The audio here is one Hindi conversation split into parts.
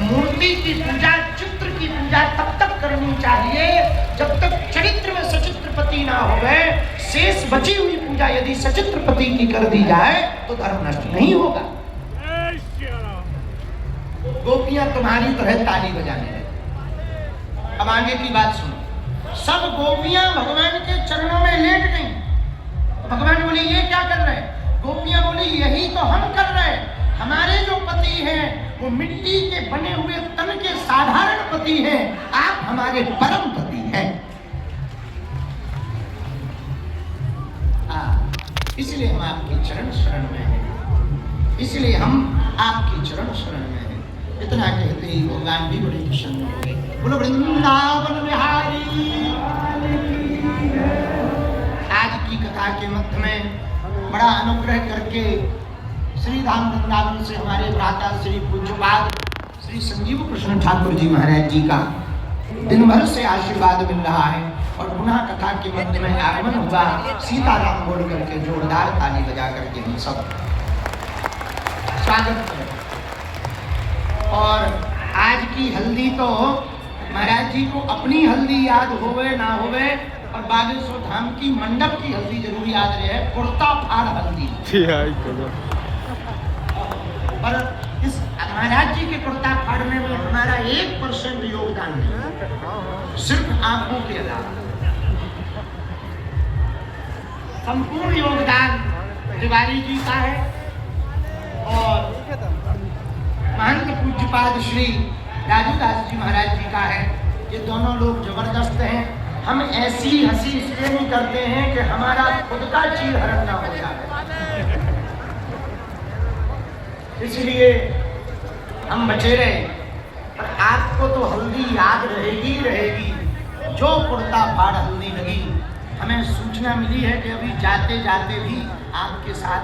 मूर्ति की पूजा, चित्र की पूजा तब तक करनी चाहिए जब तक चरित्र में सचित्रपति ना हो गए। शेष बची हुई पूजा यदि सचित्रपति की कर दी जाए तो धर्म नष्ट नहीं होगा। गोपियां तुम्हारी तरह ताली बजाने लगी। अब आगे की बात सुनो। सब गोपियां भगवान के चरणों में लेट गईं। भगवान बोले ये क्या कर रहे हैं? गोपियां बोली यही तो हम कर रहे हैं। हमारे जो पति हैं वो मिट्टी के बने हुए तन के साधारण पति हैं, आप हमारे परम पति हैं। इसलिए हम आपके चरण शरण में हैं, इसलिए हम आपके चरण शरण में हैं। इतना कहते ही भगवान भी बड़े प्रसन्न हो गए। बोलो वृंदावन बिहारी। आज की कथा के मध्य में बड़ा अनुग्रह करके श्री धाम वृंदावन से हमारे भ्राता श्री पूज्यपाद श्री संजीव कृष्ण ठाकुर जी महाराज जी का दिन भर से आशीर्वाद मिल रहा है। और पुनः कथा के मध्य में आगमन हुआ। सीताराम बोल करके जोरदार ताली बजा करके हम सब स्वागत करें। और आज की हल्दी तो महाराज जी को अपनी हल्दी याद होवे ना होवे, और बागेश्वर धाम की मंडप की हल्दी जरूर याद रहे। कुर्ता फाड़ हल्दी। पर इस महाराज जी के कुर्ता फाड़ने में हमारा 1% योगदान नहीं, सिर्फ आंखों के अलावा संपूर्ण योगदान तिवारी जी का है। और महंत पूज्यपाद श्री राजूदास जी महाराज जी का है। ये दोनों लोग जबरदस्त हैं। हम ऐसी हंसी इसलिए नहीं करते हैं कि हमारा खुद का चीर हरण ना हो जाए, इसलिए हम बचे रहे। पर आपको तो हल्दी याद रहेगी रहेगी। जो कुर्ता फाड़ हल्दी लगी, हमें सूचना मिली है कि अभी जाते जाते भी आपके साथ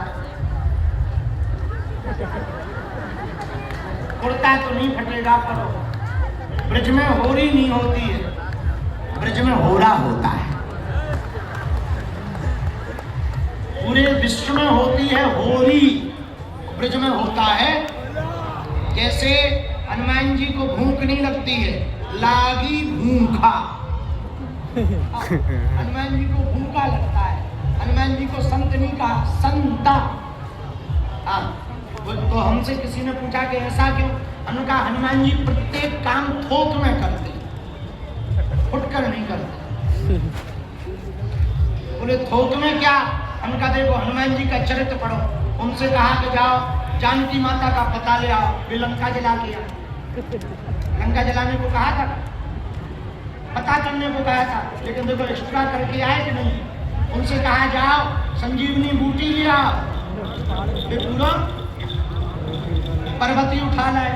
कुर्ता तो नहीं फटेगा, पर ब्रज में होरी नहीं होती है, ब्रज में होरा होता है। पूरे विश्व में होती है होरी, ब्रज में होता है। जैसे हनुमान जी को भूख नहीं लगती है, लागी भूखा। हनुमान जी को भूखा लगता है, हनुमान जी को संत नहीं कहा, संता। तो हमसे किसी ने पूछा कि ऐसा क्यों? हमने कहा हनुमान जी प्रत्येक काम थोक में करते, फुटकर नहीं करते। बोले थोक में क्या? हमने कहा देखो हनुमान जी का चरित्र पढ़ो। उनसे कहा कि जाओ जानकी माता का पता ले आओ, वे लंका जला के आओ। लंका जलाने को कहा था, पता करने को कहा था, लेकिन देखो एक्स्ट्रा करके आए कि नहीं। उनसे कहा जाओ संजीवनी बूटी ले आओ, वे पूरा पर्वती उठा लाए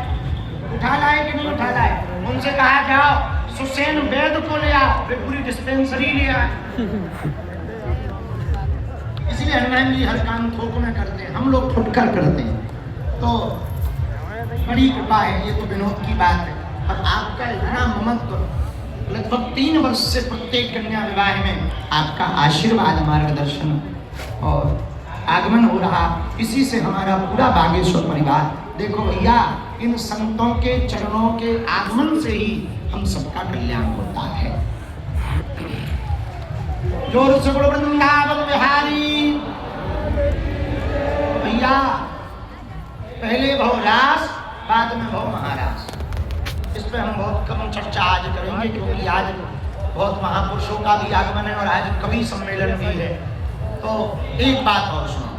कि नहीं उठा लाए। उनसे कहा जाओ सुसेन वैद को ले आओ, वे पूरी डिस्पेंसरी ले आए। इसलिए हनुमान जी हर काम थोक में करते हैं, हम लोग फुटकर करते हैं। तो बड़ी कृपा है, ये तो विनोद की बात है। और आपका इतना ममत्व, लगभग 3 वर्ष से प्रत्येक कन्या विवाह में आपका आशीर्वाद, मार्गदर्शन और आगमन हो रहा। इसी से हमारा पूरा बागेश्वर परिवार, देखो भैया इन संतों के चरणों के आगमन से ही हम सबका कल्याण होता है। जोर से बोलो वृंदावन बिहारी। भैया पहले भवरास, बाद में भव महाराज। इस पे हम बहुत कम चर्चा आज करेंगे, क्योंकि आज बहुत महापुरुषों का भी आगमन है और आज कवि सम्मेलन भी है। तो एक बात और सुनो,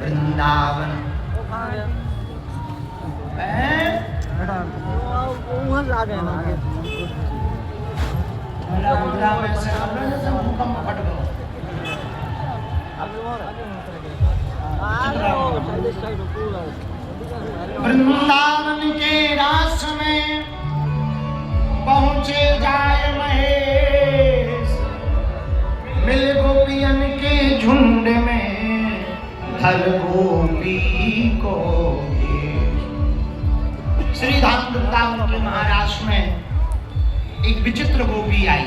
वृंदावन वृंदावन के रास में पहुँचे जाय महेश, मिल गोपियन के झुंड में हर गोपी को। श्री धाम वृंदावन के महाराष्ट्र में एक विचित्र गोपी आई।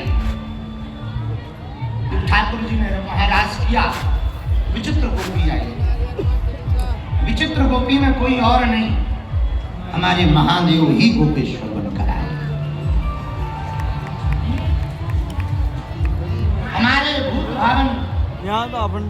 ठाकुर जी ने महाराज किया, विचित्र गोपी आई। विचित्र गोपी में कोई और नहीं, हमारे महादेव ही गोपेश्वर बनकर आए। हमारे भूत भावन यहाँ तो अपन